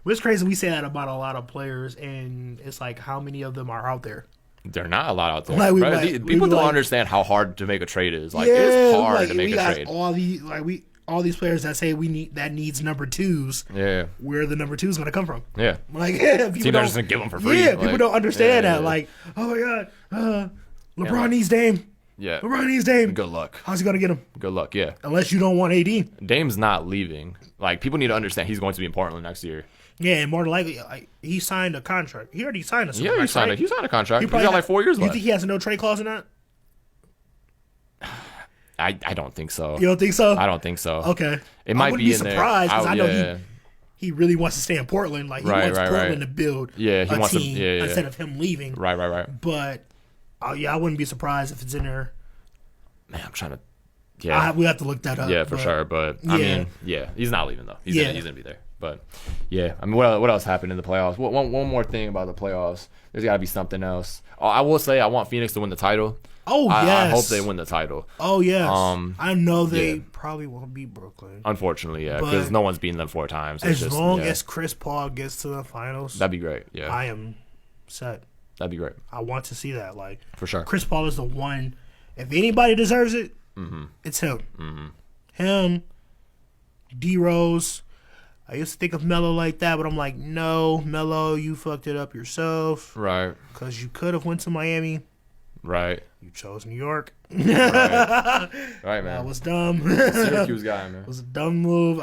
What's crazy, we say that about a lot of players, and it's like, how many of them are out there? They're not a lot out there. Like, People don't understand how hard to make a trade is. Like, it's hard to make a trade. All these players that say that needs number twos. Yeah. Where the number two is going to come from? Yeah. Like, people don't just give them for free. Yeah, people don't understand that. Like, oh my God, LeBron needs Dame. Yeah. LeBron needs Dame. Good luck. How's he going to get him? Good luck, yeah. Unless you don't want AD. Dame's not leaving. Like, people need to understand he's going to be in Portland next year. Yeah, and more than likely, he signed a contract. He already signed a contract. Yeah, he signed a contract. He's got like 4 years left. You think he has a no trade clause in that? I don't think so. You don't think so? I don't think so. Okay. It might be in there. I wouldn't be surprised because I know he really wants to stay in Portland. Like, he wants Portland to build a team instead of him leaving. Right. But, I wouldn't be surprised if it's in there. Man, I'm trying to... Yeah. We have to look that up. Yeah, for sure. But, I mean, he's not leaving, though. He's going to be there. But, yeah. I mean, what else happened in the playoffs? One more thing about the playoffs. There's got to be something else. I will say I want Phoenix to win the title. Oh, yes. I hope they win the title. Oh, yes. I know they probably won't beat Brooklyn. Unfortunately, yeah. Because no one's beaten them 4 times. As long as Chris Paul gets to the finals. That'd be great, yeah. I am set. That'd be great. I want to see that. Like, for sure. Chris Paul is the one. If anybody deserves it, it's him. Mm-hmm. Him, D-Rose. I used to think of Melo like that, but I'm like, no, Melo, you fucked it up yourself. Right. Because you could have went to Miami. Right. You chose New York. Right, man. That was dumb. Syracuse guy, man. It was a dumb move.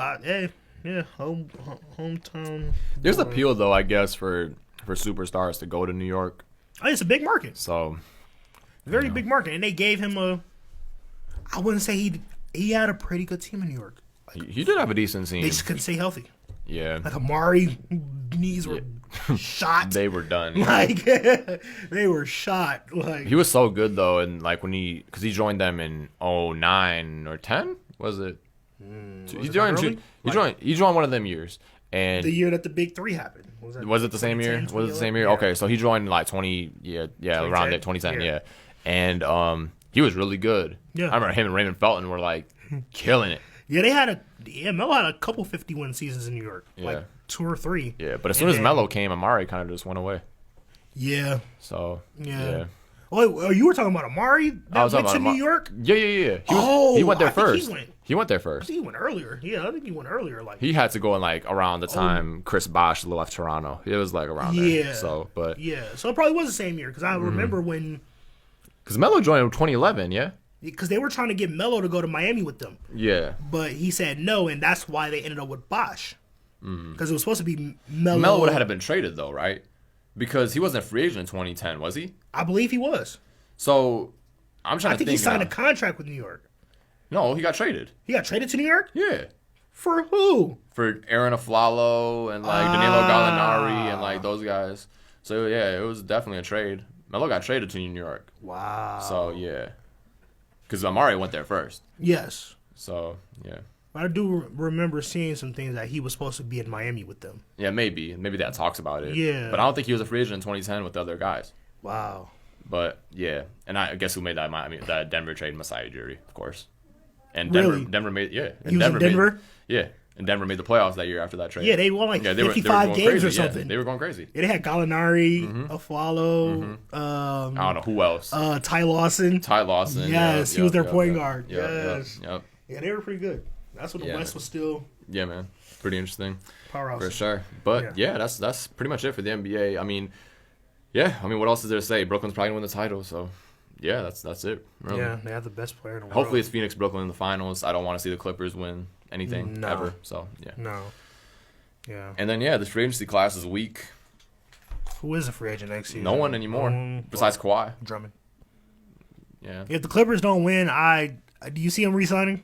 Hometown. There's appeal, though, I guess, for superstars to go to New York. Oh, it's a big market. So, very big market, and they gave him I wouldn't say he had a pretty good team in New York. Like, he did have a decent team. They just couldn't stay healthy. Yeah. Like Amari, knees were shot. They were done. Like, they were shot. Like, he was so good, though, and like because he joined them in 09 or 10, was it? He joined one of them years. And the year that the Big Three happened. Was it the same year? Was it the same year? Yeah. Okay, so he joined like 2010, around that 2010, yeah. And he was really good. Yeah. I remember him and Raymond Felton were like killing it. Yeah, Melo had a couple 50-win seasons in New York. Yeah. Like 2 or 3. Yeah, but as soon as Melo came, Amari kind of just went away. Yeah. So, yeah. Oh, you were talking about Amari that went to New York? Yeah. He went there first. He went there first. I think he went earlier. Yeah, I think he went earlier. Like, he had to go in like around the time Chris Bosh left Toronto. It was like around there. So, but so it probably was the same year because I remember when. Because Melo joined in 2011, yeah. Because they were trying to get Melo to go to Miami with them. Yeah. But he said no, and that's why they ended up with Bosh. Because it was supposed to be Melo. Melo would have had to been traded though, right? Because he wasn't a free agent in 2010, was he? I believe he was. So I'm trying to think. I think he signed a contract with New York. No, he got traded. He got traded to New York? Yeah. For who? For Aaron Aflalo and like Danilo Gallinari and like those guys. So yeah, it was definitely a trade. Melo got traded to New York. Wow. So yeah, because Amari went there first. Yes. So yeah. I do remember seeing some things that he was supposed to be in Miami with them. Yeah, maybe that talks about it. Yeah. But I don't think he was a free agent in 2010 with the other guys. Wow. But yeah, and I guess who made that? That Denver trade, Masai Ujiri, of course. And Denver made And he was in Denver. And Denver made the playoffs that year after that trade. Yeah, they won like 55 games crazy. or something. Yeah, they were going crazy. Yeah, they had Gallinari, Aflalo. I don't know who else. Ty Lawson. Yes, he was their point guard. Yes. Yep. Yeah, they were pretty good. That's when the West was still. Yeah, man, pretty interesting. Powerhouse for sure. But that's pretty much it for the NBA. I mean, what else is there to say? Brooklyn's probably gonna win the title, so. Yeah, that's it. Really. Yeah, they have the best player in the world. Hopefully it's Phoenix, Brooklyn in the finals. I don't want to see the Clippers win anything ever. So, yeah. No. Yeah. And then, the free agency class is weak. Who is a free agent next season? No one anymore, besides Kawhi. Drummond. Yeah. If the Clippers don't win, do you see him re-signing?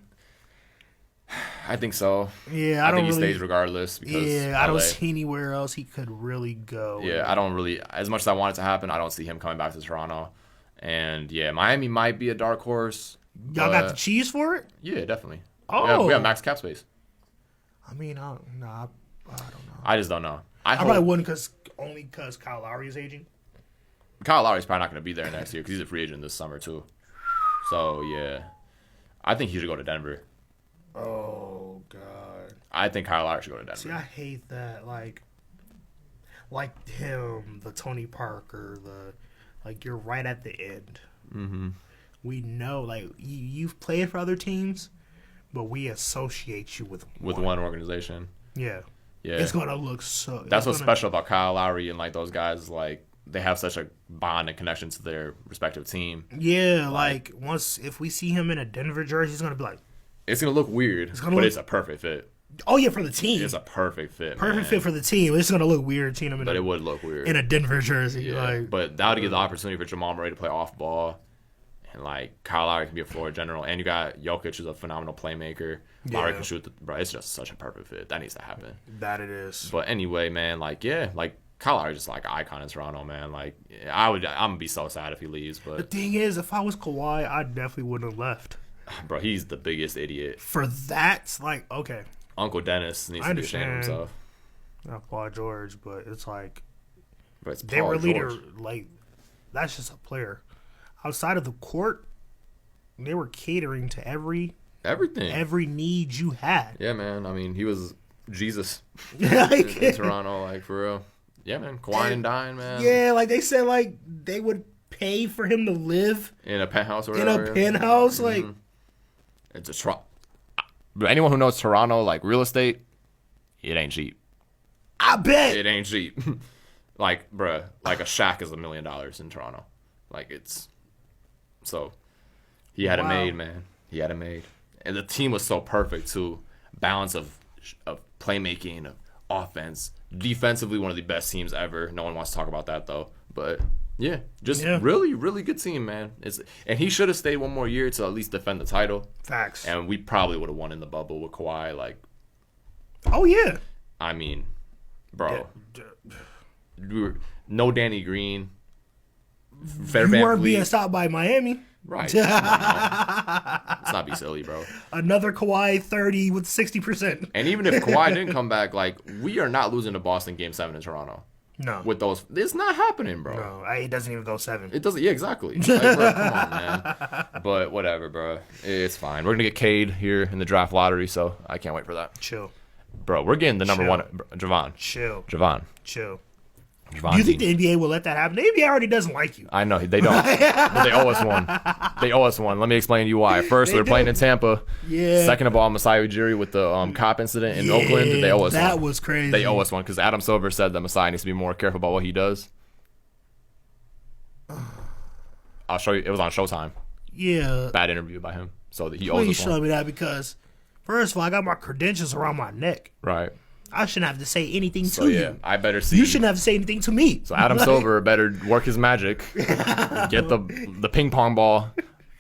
I think so. Yeah, I think he stays regardless. Because I don't see anywhere else he could really go. Yeah, I don't really, as much as I want it to happen, I don't see him coming back to Toronto. And Miami might be a dark horse. Y'all got the cheese for it? Yeah, definitely. Oh, we have max cap space. I mean, I don't know. I just don't know. I probably wouldn't because Kyle Lowry is aging. Kyle Lowry's probably not going to be there next year because he's a free agent this summer too. So I think he should go to Denver. Oh God. I think Kyle Lowry should go to Denver. See, I hate that. Like, like him, the Tony Parker, you're right at the end. Mm-hmm. We know, like, you've played for other teams, but we associate you with one organization. Yeah. Yeah. It's going to look so... That's what's special about Kyle Lowry and, like, those guys, like, they have such a bond and connection to their respective team. Yeah, like if we see him in a Denver jersey, he's going to be like... It's going to look weird, it's a perfect fit. Oh, yeah, for the team. It's a perfect fit, Perfect fit for the team. It's going to look weird seeing him it would look weird. In a Denver jersey. Yeah, like, but that would give the opportunity for Jamal Murray to play off ball. And, like, Kyle Lowry can be a floor general. And you got Jokic, who's a phenomenal playmaker. Yeah. Lowry can shoot. Bro, it's just such a perfect fit. That needs to happen. That it is. But anyway, man, like, yeah, like, Kyle Lowry's just, like, an icon in Toronto, man. Like, I'm going to be so sad if he leaves. But the thing is, if I was Kawhi, I definitely wouldn't have left. Bro, he's the biggest idiot. For that, like, okay. Uncle Dennis needs to be ashamed of himself. Not Paul George, but it's like... But it's they Paul were George. like, that's just a player. Outside of the court... They were catering to everything, every need you had. Yeah, man. I mean, he was Jesus like, in Toronto, like, for real. Yeah, man. Wine and dine, man. Yeah, like they said, like they would pay for him to live in a penthouse or whatever. In a penthouse, like it's a Toronto. But anyone who knows Toronto, like real estate, it ain't cheap. I bet it ain't cheap. Like, bruh, like a shack is $1 million in Toronto. Like it's so. He had it made, man. He had it made. And the team was so perfect, too. Balance of playmaking, of offense. Defensively, one of the best teams ever. No one wants to talk about that, though. But, yeah, really, really good team, man. And he should have stayed one more year to at least defend the title. Facts. And we probably would have won in the bubble with Kawhi. Like, oh, yeah. I mean, bro. No Danny Green. You weren't being stopped by Miami. Right. Let's not be silly, bro. Another Kawhi 30 with 60%. And even if Kawhi didn't come back, like, we are not losing to Boston Game 7 in Toronto. No. With those, it's not happening, bro. No, it doesn't even go 7. It doesn't, yeah, exactly. Like, bro, come on, man. But whatever, bro. It's fine. We're going to get Cade here in the draft lottery, so I can't wait for that. Chill. Bro, we're getting the number one, Javon. Chill. Javon. Chill. Javon. Do you think the NBA will let that happen? The NBA already doesn't like you. I know they don't, but they owe us one. They owe us one. Let me explain to you why. First, they're playing in Tampa. Yeah. Second of all, Masai Ujiri with the cop incident in Oakland. They owe us one. That was crazy. They owe us one because Adam Silver said that Masai needs to be more careful about what he does. I'll show you. It was on Showtime. Yeah. Bad interview by him. So that he owes us one. Please show me that because, first of all, I got my credentials around my neck. Right. I shouldn't have to say anything to you. I better see. You shouldn't have to say anything to me. So Adam Silver better work his magic, get the ping pong ball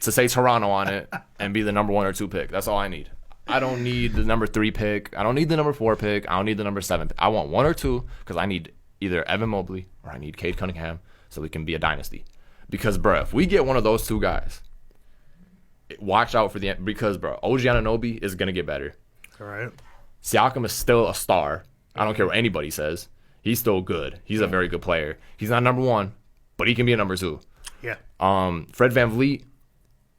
to say Toronto on it, and be the number 1 or 2 pick. That's all I need. I don't need the number 3 pick. I don't need the number 4 pick. I don't need the number 7 pick. I want 1 or 2 because I need either Evan Mobley or I need Cade Cunningham so we can be a dynasty. Because, bro, if we get one of those 2 guys, watch out for because, bro, OG Anunoby is going to get better. All right. Siakam is still a star. I don't care what anybody says. He's still good. He's a very good player. He's not number 1, but he can be a number 2. Yeah. Fred VanVleet,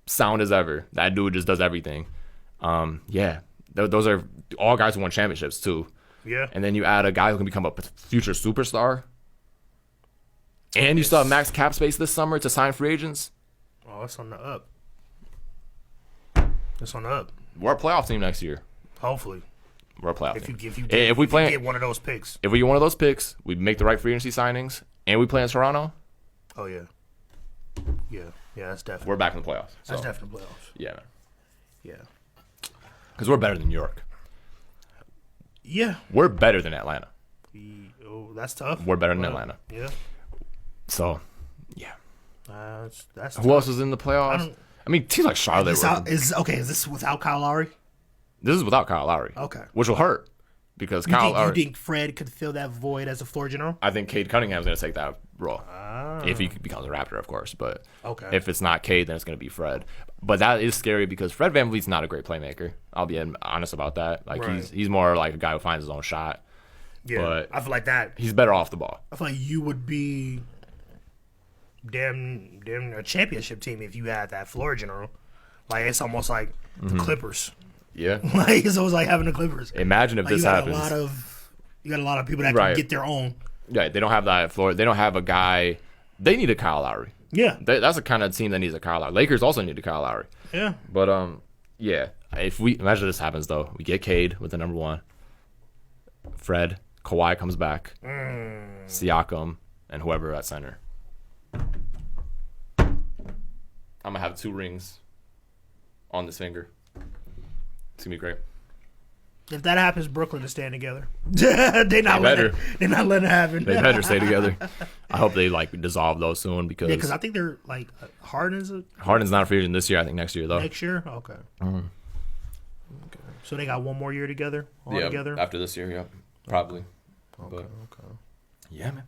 sound as ever. That dude just does everything. Yeah. Those are all guys who won championships too. Yeah. And then you add a guy who can become a future superstar. And you still have max cap space this summer to sign free agents. Oh, it's on the up. It's on the up. We're a playoff team next year. Hopefully. We're a playoff team. If we get one of those picks. If we get one of those picks, we make the right free agency signings, and we play in Toronto. Oh, yeah. Yeah, that's definitely. We're back in the playoffs. That's definitely playoffs. Yeah, man. Yeah. Because we're better than New York. Yeah. We're better than Atlanta. Oh, that's tough. We're better than Atlanta. Yeah. So, yeah. That's Who else is in the playoffs? I mean, teams like Charlotte. Is this without Kyle Lowry? This is without Kyle Lowry. Okay. Which will hurt because You think Fred could fill that void as a floor general? I think Cade Cunningham's going to take that role. If he becomes a Raptor, of course. But if it's not Cade, then it's going to be Fred. But that is scary because Fred VanVleet's not a great playmaker. I'll be honest about that. Like he's more like a guy who finds his own shot. Yeah, but I feel like that. He's better off the ball. I feel like you would be damn a championship team if you had that floor general. Like it's almost like the Clippers. Yeah. Like it's almost like having the Clippers. Imagine if this happens. You got a lot of people that can get their own. Yeah, they don't have that at Florida. They don't have a guy. They need a Kyle Lowry. Yeah. That's the kind of team that needs a Kyle Lowry. Lakers also need a Kyle Lowry. Yeah. But yeah. If we imagine this happens though, we get Cade with the number 1. Fred, Kawhi comes back, Siakam, and whoever at center. I'm gonna have 2 rings on this finger. It's gonna be great. If that happens, Brooklyn is staying together. They're not letting it happen. They better stay together. I hope they dissolve those soon because because I think they're Harden's not a free agent this year. I think next year though. next year. Okay. Okay. So they got one more year together. Together after this year. Yep, probably. Okay. Okay. Yeah, man.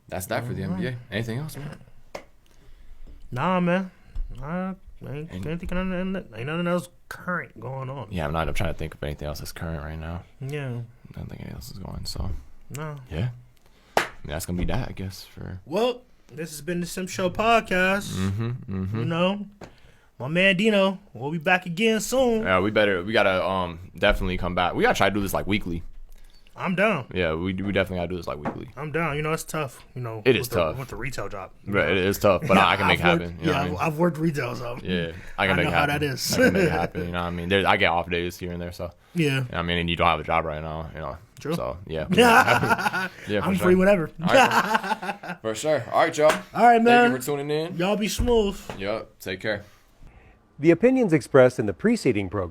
That's that for the NBA. Anything else, man? Nah, man. I ain't thinking of ain't nothing else current going on. Yeah, I'm trying to think of anything else that's current right now. Yeah. I don't think anything else is going. So. No. Yeah. I mean, that's gonna be that, I guess. Well, this has been the Simp Show podcast. You know, my man Dino. We'll be back again soon. Yeah, we gotta definitely come back. We gotta try to do this weekly. I'm down. Yeah, we definitely gotta do this weekly. I'm down. You know, it's tough. You know, it is tough with the retail job. Right, it is tough, but I can make it happen. You know what I mean? I've worked retail, so yeah, I can make it happen. how that is. I can make it happen. You know what I mean? I get off days here and there, so yeah. You know what I mean, and you don't have a job right now, you know. True. So yeah, yeah, I'm free whenever. Right, for sure. All right, y'all. All right, man. Thank you for tuning in. Y'all be smooth. Yep. Take care. The opinions expressed in the preceding program